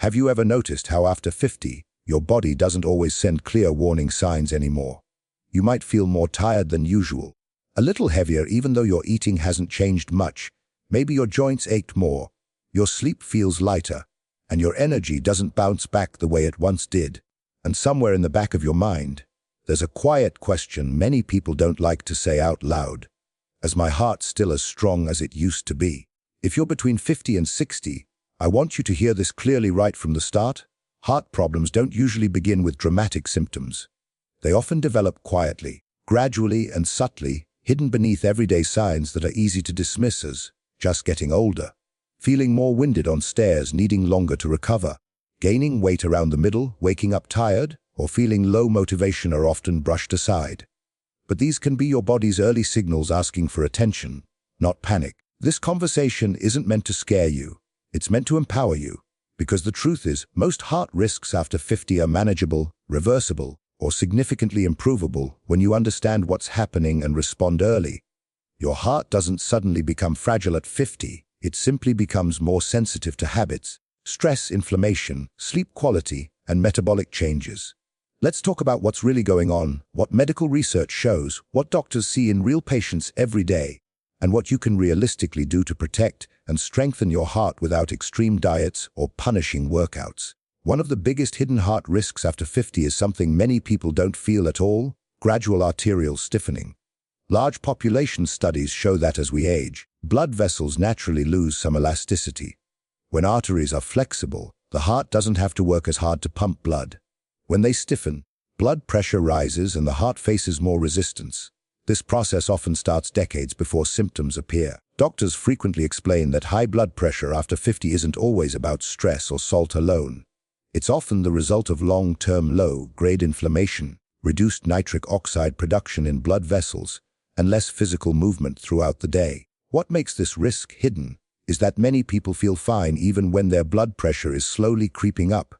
Have you ever noticed how after 50, your body doesn't always send clear warning signs anymore? You might feel more tired than usual, a little heavier even though your eating hasn't changed much. Maybe your joints ached more, your sleep feels lighter, and your energy doesn't bounce back the way it once did. And somewhere in the back of your mind, there's a quiet question many people don't like to say out loud. Is my heart still as strong as it used to be? If you're between 50 and 60, I want you to hear this clearly right from the start. Heart problems don't usually begin with dramatic symptoms. They often develop quietly, gradually and subtly, hidden beneath everyday signs that are easy to dismiss as just getting older. Feeling more winded on stairs, needing longer to recover, gaining weight around the middle, waking up tired, or feeling low motivation are often brushed aside. But these can be your body's early signals asking for attention, not panic. This conversation isn't meant to scare you. It's meant to empower you. Because the truth is, most heart risks after 50 are manageable, reversible, or significantly improvable when you understand what's happening and respond early. Your heart doesn't suddenly become fragile at 50. It simply becomes more sensitive to habits, stress, inflammation, sleep quality, and metabolic changes. Let's talk about what's really going on, what medical research shows, what doctors see in real patients every day, and what you can realistically do to protect and strengthen your heart without extreme diets or punishing workouts. One of the biggest hidden heart risks after 50 is something many people don't feel at all: gradual arterial stiffening. Large population studies show that as we age, blood vessels naturally lose some elasticity. When arteries are flexible, the heart doesn't have to work as hard to pump blood. When they stiffen, blood pressure rises and the heart faces more resistance. This process often starts decades before symptoms appear. Doctors frequently explain that high blood pressure after 50 isn't always about stress or salt alone. It's often the result of long-term low-grade inflammation, reduced nitric oxide production in blood vessels, and less physical movement throughout the day. What makes this risk hidden is that many people feel fine even when their blood pressure is slowly creeping up.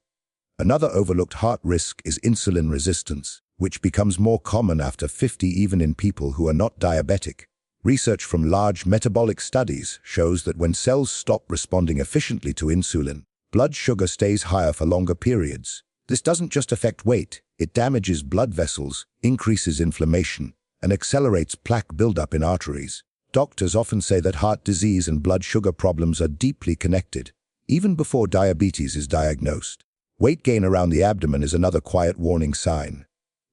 Another overlooked heart risk is insulin resistance, which becomes more common after 50 even in people who are not diabetic. Research from large metabolic studies shows that when cells stop responding efficiently to insulin, blood sugar stays higher for longer periods. This doesn't just affect weight, it damages blood vessels, increases inflammation, and accelerates plaque buildup in arteries. Doctors often say that heart disease and blood sugar problems are deeply connected, even before diabetes is diagnosed. Weight gain around the abdomen is another quiet warning sign.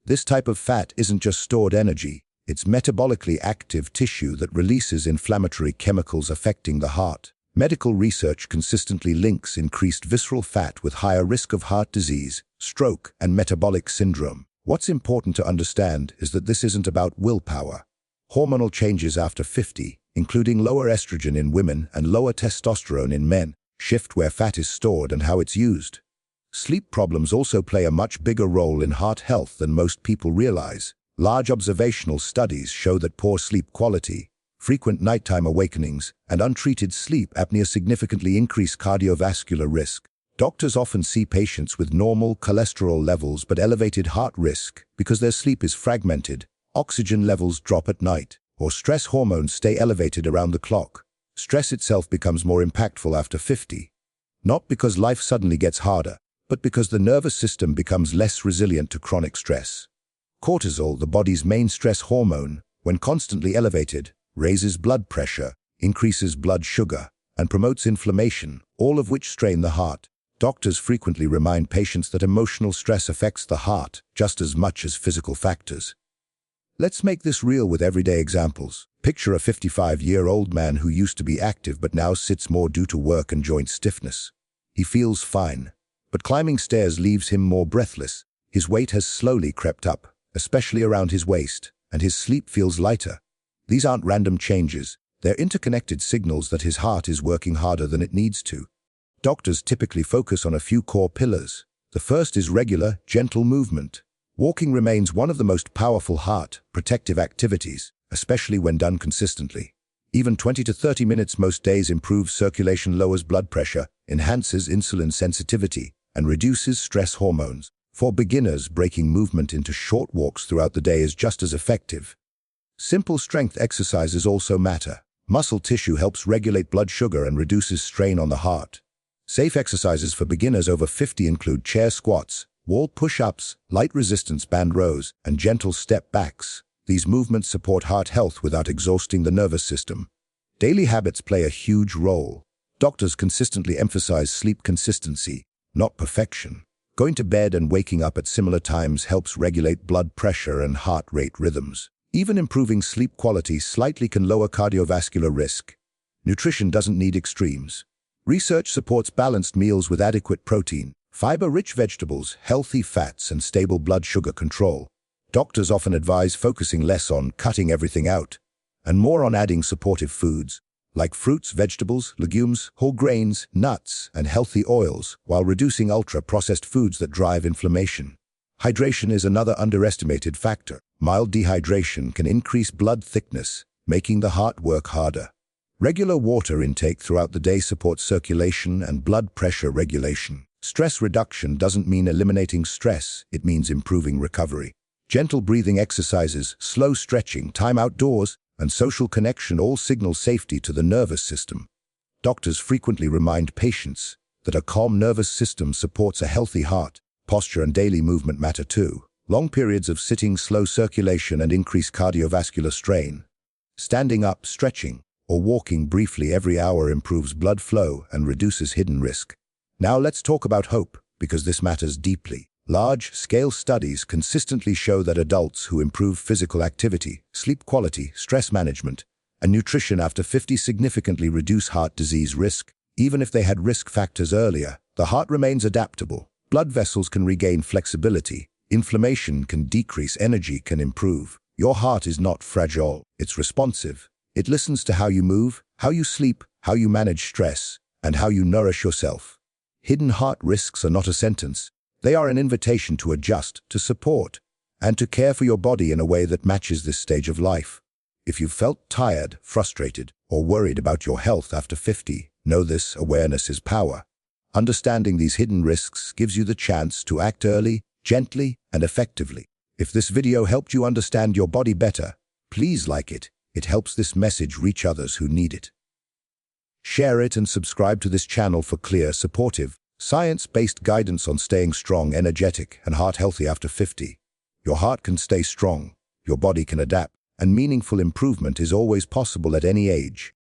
This type of fat isn't just stored energy, it's metabolically active tissue that releases inflammatory chemicals affecting the heart. Medical research consistently links increased visceral fat with higher risk of heart disease, stroke, and metabolic syndrome. What's important to understand is that this isn't about willpower. Hormonal changes after 50, including lower estrogen in women and lower testosterone in men, shift where fat is stored and how it's used. Sleep problems also play a much bigger role in heart health than most people realize. Large observational studies show that poor sleep quality, frequent nighttime awakenings, and untreated sleep apnea significantly increase cardiovascular risk. Doctors often see patients with normal cholesterol levels but elevated heart risk because their sleep is fragmented, oxygen levels drop at night, or stress hormones stay elevated around the clock. Stress itself becomes more impactful after 50. Not because life suddenly gets harder, but because the nervous system becomes less resilient to chronic stress. Cortisol, the body's main stress hormone, when constantly elevated, raises blood pressure, increases blood sugar, and promotes inflammation, all of which strain the heart. Doctors frequently remind patients that emotional stress affects the heart just as much as physical factors. Let's make this real with everyday examples. Picture a 55-year-old man who used to be active but now sits more due to work and joint stiffness. He feels fine, but climbing stairs leaves him more breathless. His weight has slowly crept up, especially around his waist, and his sleep feels lighter. These aren't random changes. They're interconnected signals that his heart is working harder than it needs to. Doctors typically focus on a few core pillars. The first is regular, gentle movement. Walking remains one of the most powerful heart protective activities, especially when done consistently. Even 20 to 30 minutes most days improves circulation, lowers blood pressure, enhances insulin sensitivity, and reduces stress hormones. For beginners, breaking movement into short walks throughout the day is just as effective. Simple strength exercises also matter. Muscle tissue helps regulate blood sugar and reduces strain on the heart. Safe exercises for beginners over 50 include chair squats, wall push-ups, light resistance band rows, and gentle step backs. These movements support heart health without exhausting the nervous system. Daily habits play a huge role. Doctors consistently emphasize sleep consistency, not perfection. Going to bed and waking up at similar times helps regulate blood pressure and heart rate rhythms. Even improving sleep quality slightly can lower cardiovascular risk. Nutrition doesn't need extremes. Research supports balanced meals with adequate protein, fiber-rich vegetables, healthy fats, and stable blood sugar control. Doctors often advise focusing less on cutting everything out and more on adding supportive foods, like fruits, vegetables, legumes, whole grains, nuts, and healthy oils, while reducing ultra-processed foods that drive inflammation. Hydration is another underestimated factor. Mild dehydration can increase blood thickness, making the heart work harder. Regular water intake throughout the day supports circulation and blood pressure regulation. Stress reduction doesn't mean eliminating stress, it means improving recovery. Gentle breathing exercises, slow stretching, time outdoors, and social connection all signal safety to the nervous system. Doctors frequently remind patients that a calm nervous system supports a healthy heart. Posture and daily movement matter too. Long periods of sitting slow circulation and increased cardiovascular strain. Standing up, stretching, or walking briefly every hour improves blood flow and reduces hidden risk. Now let's talk about hope, because this matters deeply. Large-scale studies consistently show that adults who improve physical activity, sleep quality, stress management, and nutrition after 50 significantly reduce heart disease risk. Even if they had risk factors earlier, the heart remains adaptable. Blood vessels can regain flexibility. Inflammation can decrease, energy can improve. Your heart is not fragile, it's responsive. It listens to how you move, how you sleep, how you manage stress, and how you nourish yourself. Hidden heart risks are not a sentence. They are an invitation to adjust, to support, and to care for your body in a way that matches this stage of life. If you've felt tired, frustrated, or worried about your health after 50, know this: awareness is power. Understanding these hidden risks gives you the chance to act early, gently, and effectively. If this video helped you understand your body better, please like it. It helps this message reach others who need it. Share it and subscribe to this channel for clear, supportive, science-based guidance on staying strong, energetic, and heart-healthy after 50. Your heart can stay strong, your body can adapt, and meaningful improvement is always possible at any age.